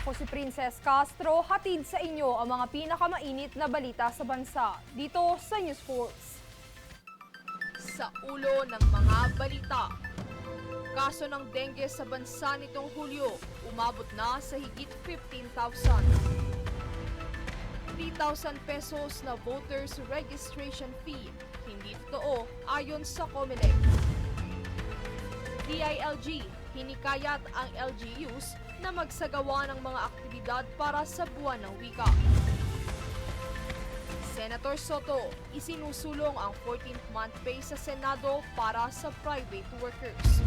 Ako si Princess Castro, hatid sa inyo ang mga pinakamainit na balita sa bansa dito sa News Force. Sa ulo ng mga balita. Kaso ng dengue sa bansa nitong Hulyo, umabot na sa higit 15,000. 3,000 pesos na voters registration fee. Hindi totoo ayon sa COMELEC. DILG, hinikayat ang LGUs na magsagawa ng mga aktibidad para sa buwan ng wika. Senator Soto, isinusulong ang 14th month pay sa Senado para sa private workers.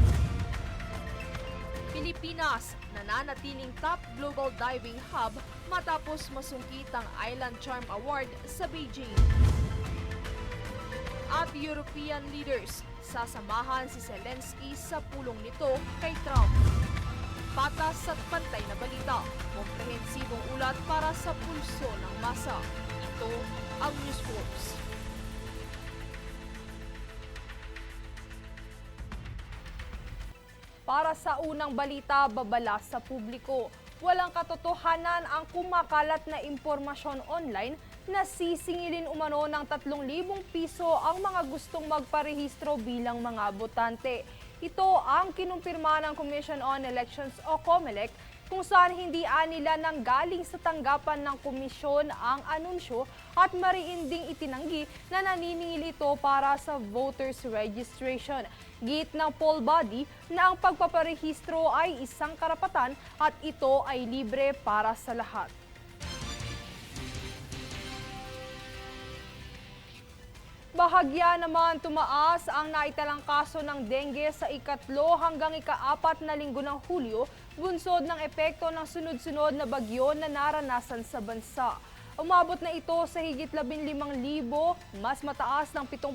Pilipinas, nananatiling top global diving hub matapos masungkit ang Island Charm Award sa Beijing. At European leaders, sasamahan si Zelensky sa pulong nito kay Trump. Patas at pantay na balita, komprehensibong ulat para sa pulso ng masa. Ito ang News Force. Para sa unang balita, babala sa publiko. Walang katotohanan ang kumakalat na impormasyon online na sisingilin umano ng 3,000 piso ang mga gustong magparehistro bilang mga botante. Ito ang kinumpirma ng Commission on Elections o COMELEC kung saan hindi nila nanggaling sa tanggapan ng komisyon ang anunsyo at mariinding itinanggi na naniningil ito para sa voters registration. Git ng poll body na ang pagpaparehistro ay isang karapatan at ito ay libre para sa lahat. Bahagya naman tumaas ang naitalang kaso ng dengue sa ikatlo hanggang ika-4 na linggo ng Hulyo, bunsod ng epekto ng sunod-sunod na bagyo na naranasan sa bansa. Umabot na ito sa higit 15,000, mas mataas ng 7%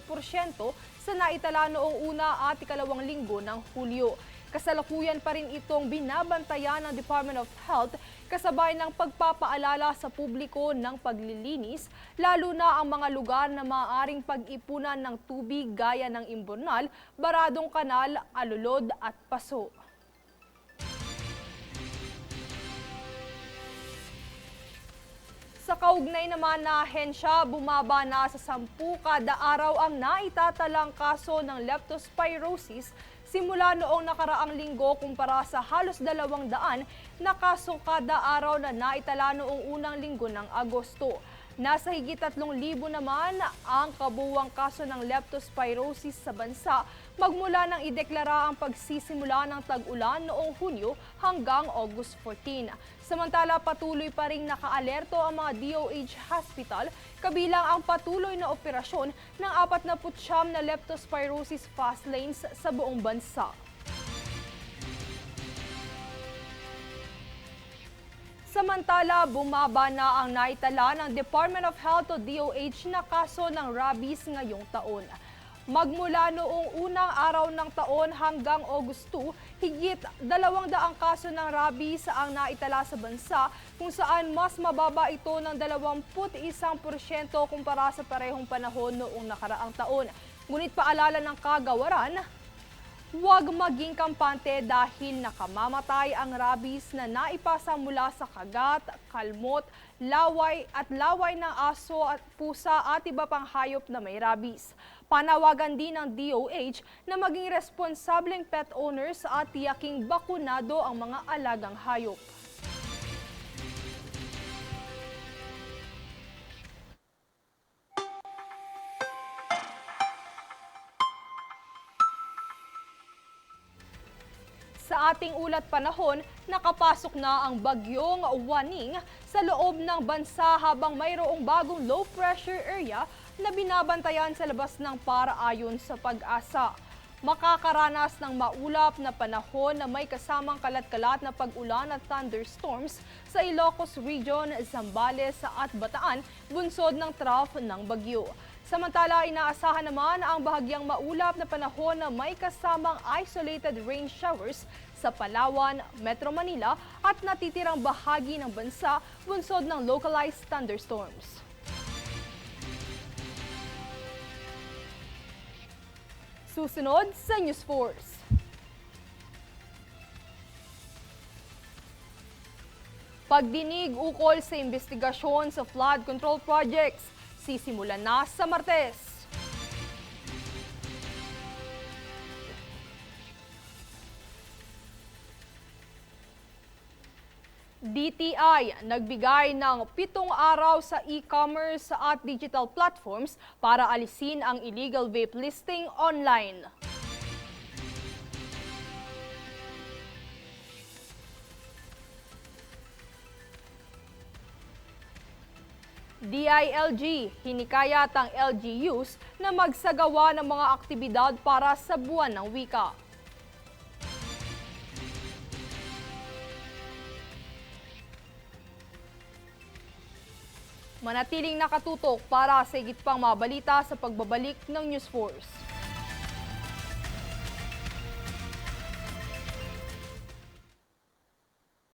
sa naitala noong una at ikalawang linggo ng Hulyo. Kasalukuyan pa rin itong binabantayan ng Department of Health kasabay ng pagpapaalala sa publiko ng paglilinis, lalo na ang mga lugar na maaaring pag-ipunan ng tubig gaya ng imburnal, baradong kanal, alulod at paso. Sa kaugnay naman na ahensya, bumaba na sa 10 kada araw ang naitatalang kaso ng leptospirosis simula noong nakaraang linggo kumpara sa halos 200 na kaso kada araw na naitala noong unang linggo ng Agosto. Nasa higit 3,000 naman ang kabuuang kaso ng leptospirosis sa bansa magmula nang ideklara ang pagsisimula ng tag-ulan noong Hunyo hanggang August 14. Samantala, patuloy pa ring nakaalerto ang mga DOH hospital kabilang ang patuloy na operasyon ng 49 na leptospirosis fast lanes sa buong bansa. Samantala, bumaba na ang naitala ng Department of Health o DOH na kaso ng rabies ngayong taon. Magmula noong unang araw ng taon hanggang August 2, higit 200 kaso ng rabies ang naitala sa bansa kung saan mas mababa ito ng 21% kumpara sa parehong panahon noong nakaraang taon. Ngunit paalala ng kagawaran, huwag maging kampante dahil nakamamatay ang rabies na naipasa mula sa kagat, kalmot, laway ng aso at pusa at iba pang hayop na may rabies. Panawagan din ng DOH na maging responsableng pet owners at tiyaking bakunado ang mga alagang hayop. Sa ating ulat panahon, nakapasok na ang bagyong Waning sa loob ng bansa habang mayroong bagong low pressure area na binabantayan sa labas ng para-ayon sa Pag-asa. Makakaranas ng maulap na panahon na may kasamang kalat-kalat na pag-ulan at thunderstorms sa Ilocos Region, Zambales at Bataan, bunsod ng trough ng bagyo. Samantala, inaasahan naman ang bahagyang maulap na panahon na may kasamang isolated rain showers sa Palawan, Metro Manila at natitirang bahagi ng bansa, bunsod ng localized thunderstorms. Susunod sa News Force. Pagdinig ukol sa investigasyon sa flood control projects, sisimulan na sa Martes. DTI nagbigay ng 7 araw sa e-commerce at digital platforms para alisin ang illegal vape listing online. DILG, hinikayat ang LGUs na magsagawa ng mga aktibidad para sa buwan ng wika. Manatiling nakatutok para sa higit pang mabalita sa pagbabalik ng News Force.